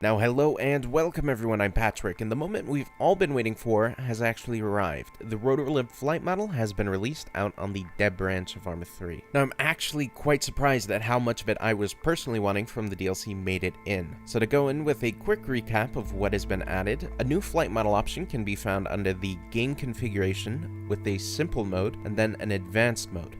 Now hello and welcome everyone, I'm Patrick, and the moment we've all been waiting for has actually arrived. The RotorLib Flight Model has been released out on the DevBranch of Arma 3. Now I'm actually quite surprised at how much of it I was personally wanting from the DLC made it in. So to go in with a quick recap of what has been added, a new flight model option can be found under the game configuration with a simple mode and then an advanced mode.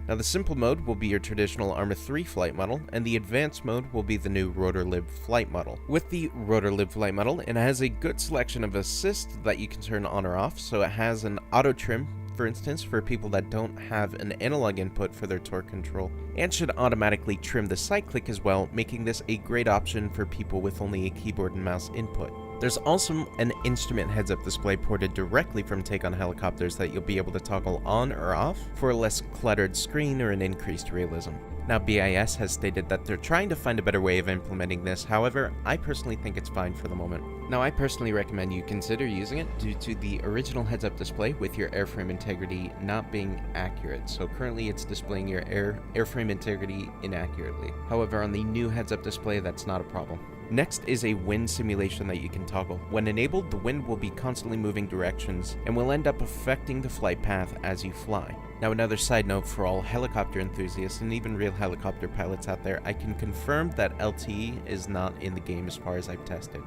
Now the simple mode will be your traditional Arma 3 flight model, and the advanced mode will be the new RotorLib Flight Model. With the RotorLib Flight Model, it has a good selection of assists that you can turn on or off, so it has an auto trim, for instance, for people that don't have an analog input for their torque control, and should automatically trim the cyclic as well, making this a great option for people with only a keyboard and mouse input. There's also an instrument heads-up display ported directly from Take on Helicopters that you'll be able to toggle on or off for a less cluttered screen or an increased realism. Now BIS has stated that they're trying to find a better way of implementing this, however, I personally think it's fine for the moment. Now I personally recommend you consider using it due to the original heads-up display with your airframe integrity not being accurate. So currently it's displaying your airframe integrity inaccurately. However, on the new heads-up display, that's not a problem. Next is a wind simulation that you can toggle. When enabled, the wind will be constantly moving directions and will end up affecting the flight path as you fly. Now another side note for all helicopter enthusiasts and even real helicopter pilots out there, I can confirm that LTE is not in the game as far as I've tested.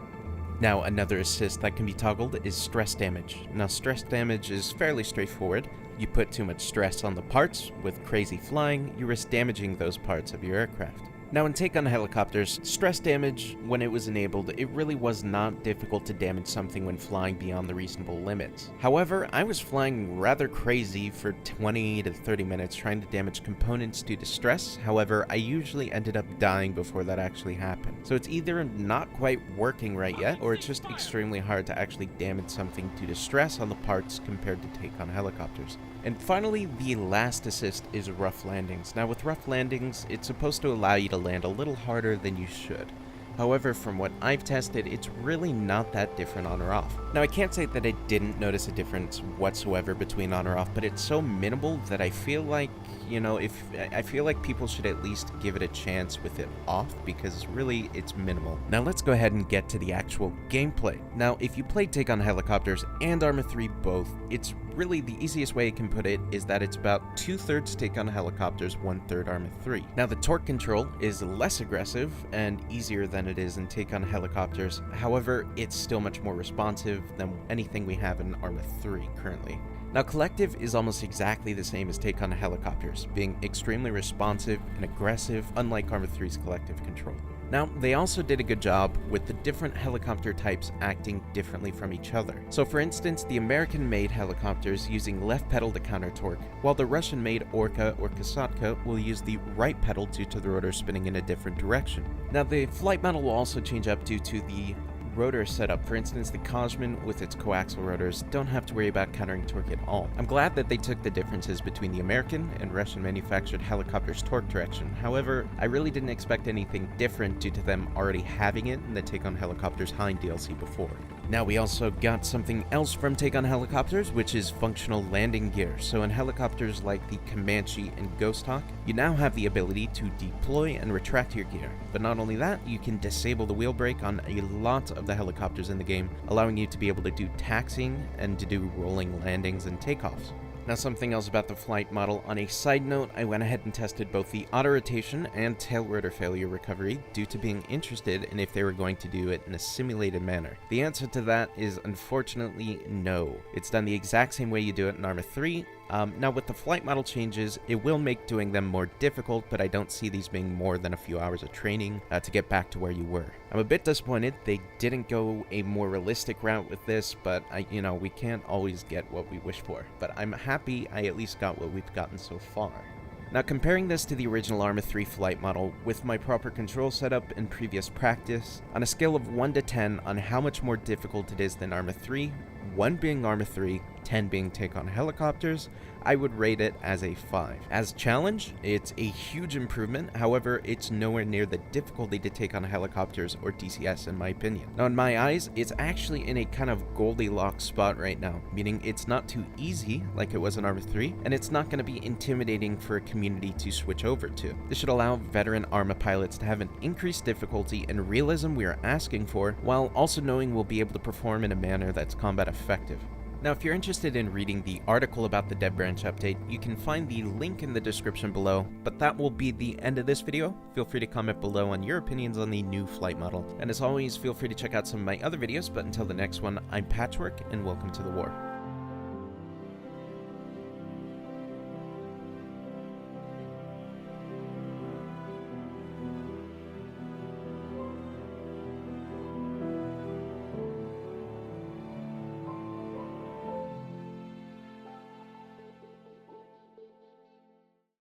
Now another assist that can be toggled is stress damage. Now stress damage is fairly straightforward. You put too much stress on the parts with crazy flying, you risk damaging those parts of your aircraft. Now in Take on Helicopters, stress damage, when it was enabled, it really was not difficult to damage something when flying beyond the reasonable limits. However, I was flying rather crazy for 20 to 30 minutes trying to damage components due to stress. However, I usually ended up dying before that actually happened. So it's either not quite working right yet, or it's just extremely hard to actually damage something due to stress on the parts compared to Take on Helicopters. And finally, the last assist is rough landings. Now with rough landings, it's supposed to allow you to land a little harder than you should. However, from what I've tested, it's really not that different on or off. Now I can't say that I didn't notice a difference whatsoever between on or off, but it's so minimal that I feel like, I feel like people should at least give it a chance with it off, because really it's minimal. Now let's go ahead and get to the actual gameplay. Now if you played Take on Helicopters and Arma 3 both, it's really the easiest way I can put it is that it's about 2/3 Take on Helicopters, 1/3 Arma 3. Now the torque control is less aggressive and easier than it is in Take on Helicopters. However, it's still much more responsive than anything we have in Arma 3 currently. Now Collective is almost exactly the same as Take on Helicopters, being extremely responsive and aggressive, unlike Arma 3's Collective control. Now, they also did a good job with the different helicopter types acting differently from each other. So for instance, the American-made helicopters using left pedal to counter torque, while the Russian-made Orca or Kasatka will use the right pedal due to the rotor spinning in a different direction. Now the flight model will also change up due to the rotor setup. For instance, the Cosmin with its coaxial rotors don't have to worry about countering torque at all. I'm glad that they took the differences between the American and Russian manufactured helicopters' torque direction. However, I really didn't expect anything different due to them already having it in the Take on Helicopters Hind DLC before. Now we also got something else from Take on Helicopters, which is functional landing gear. So in helicopters like the Comanche and Ghost Hawk, you now have the ability to deploy and retract your gear. But not only that, you can disable the wheel brake on a lot of the helicopters in the game, allowing you to be able to do taxiing and to do rolling landings and takeoffs. Now something else about the flight model. On a side note, I went ahead and tested both the auto rotation and tail rotor failure recovery due to being interested in if they were going to do it in a simulated manner. The answer to that is unfortunately no. It's done the exact same way you do it in Arma 3. Now with the flight model changes, it will make doing them more difficult, but I don't see these being more than a few hours of training to get back to where you were. I'm a bit disappointed they didn't go a more realistic route with this, but we can't always get what we wish for. But I'm happy I at least got what we've gotten so far. Now comparing this to the original Arma 3 flight model, with my proper control setup and previous practice, on a scale of 1 to 10 on how much more difficult it is than Arma 3, 1 being Arma 3, 10 being take on helicopters, I would rate it as a 5. As challenge, it's a huge improvement, however, it's nowhere near the difficulty to take on helicopters or DCS in my opinion. Now in my eyes, it's actually in a kind of Goldilocks spot right now, meaning it's not too easy like it was in Arma 3, and it's not going to be intimidating for a community to switch over to. This should allow veteran Arma pilots to have an increased difficulty and realism we are asking for, while also knowing we'll be able to perform in a manner that's combat effective. Now, if you're interested in reading the article about the DevBranch update, you can find the link in the description below, but that will be the end of this video. Feel free to comment below on your opinions on the new flight model. And as always, feel free to check out some of my other videos, but until the next one, I'm Patchwork, and welcome to the war.